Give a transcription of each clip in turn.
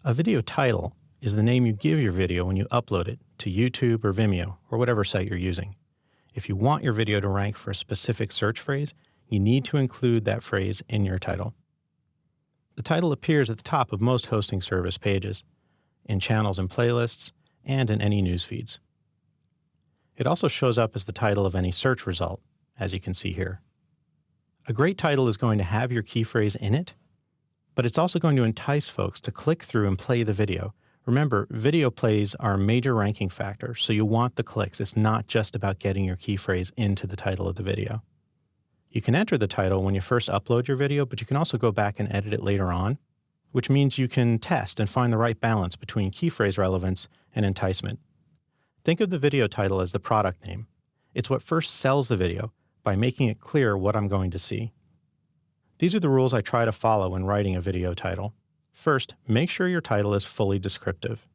A video title is the name you give your video when you upload it to YouTube or Vimeo or whatever site you're using. If you want your video to rank for a specific search phrase, you need to include that phrase in your title. The title appears at the top of most hosting service pages, in channels and playlists, and in any news feeds. It also shows up as the title of any search result, as you can see here. A great title is going to have your key phrase in it, but it's also going to entice folks to click through and play the video. Remember, video plays are a major ranking factor, so you want the clicks. It's not just about getting your key phrase into the title of the video. You can enter the title when you first upload your video, but you can also go back and edit it later on, which means you can test and find the right balance between key phrase relevance and enticement. Think of the video title as the product name. It's what first sells the video by making it clear what I'm going to see. These are the rules I try to follow when writing a video title. First, make sure your title is fully descriptive.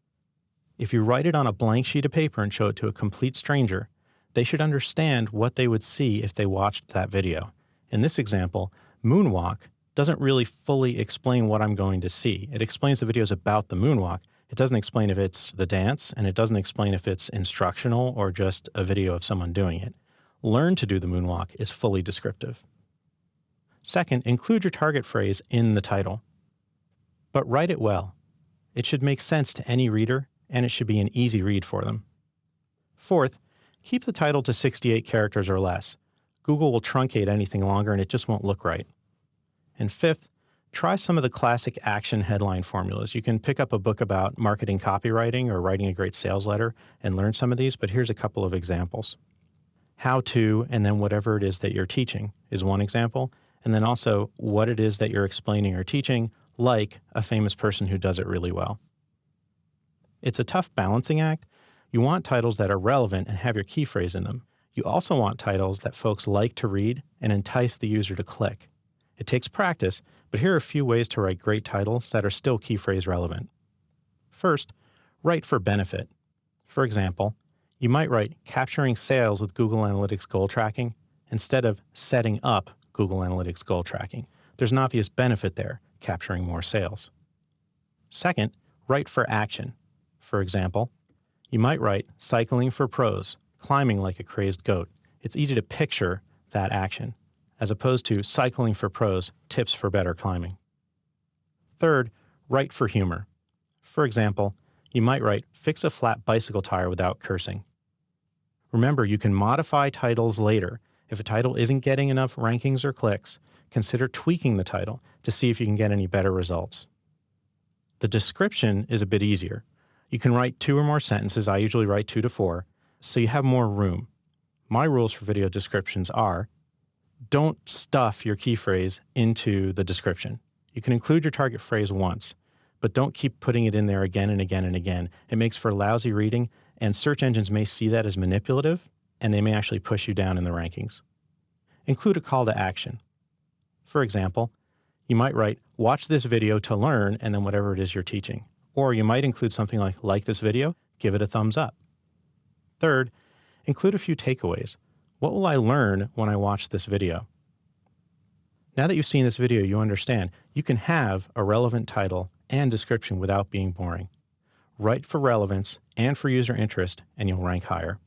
If you write it on a blank sheet of paper and show it to a complete stranger, they should understand what they would see if they watched that video. In this example, moonwalk doesn't really fully explain what I'm going to see. It explains the video's about the moonwalk. It doesn't explain if it's the dance, and it doesn't explain if it's instructional or just a video of someone doing it. Learn to do the moonwalk is fully descriptive. Second, include your target phrase in the title. But write it well. It should make sense to any reader, and it should be an easy read for them. Fourth, keep the title to 68 characters or less. Google will truncate anything longer and it just won't look right. And fifth, try some of the classic action headline formulas. You can pick up a book about marketing copywriting or writing a great sales letter and learn some of these, but here's a couple of examples. How to, and then whatever it is that you're teaching is one example. And then also what it is that you're explaining or teaching, like a famous person who does it really well. It's a tough balancing act. You want titles that are relevant and have your key phrase in them. You also want titles that folks like to read and entice the user to click. It takes practice, but here are a few ways to write great titles that are still key phrase relevant. First, write for benefit. For example, you might write capturing sales with Google Analytics goal tracking instead of setting up Google Analytics goal tracking. There's an obvious benefit there, capturing more sales. Second, write for action. For example, you might write cycling for pros, climbing like a crazed goat. It's easy to picture that action, as opposed to cycling for pros, tips for better climbing. Third, write for humor. For example, you might write fix a flat bicycle tire without cursing. Remember, you can modify titles later. If a title isn't getting enough rankings or clicks, consider tweaking the title to see if you can get any better results. The description is a bit easier. You can write 2 or more sentences. I usually write 2 to 4, so you have more room. My rules for video descriptions are: don't stuff your key phrase into the description. You can include your target phrase once, but don't keep putting it in there again and again and again. It makes for lousy reading, and search engines may see that as manipulative, and they may actually push you down in the rankings. Include a call to action. For example, you might write, watch this video to learn, and then whatever it is you're teaching. Or you might include something like this video, give it a thumbs up. Third, include a few takeaways. What will I learn when I watch this video? Now that you've seen this video, you understand you can have a relevant title and description without being boring. Write for relevance and for user interest, and you'll rank higher.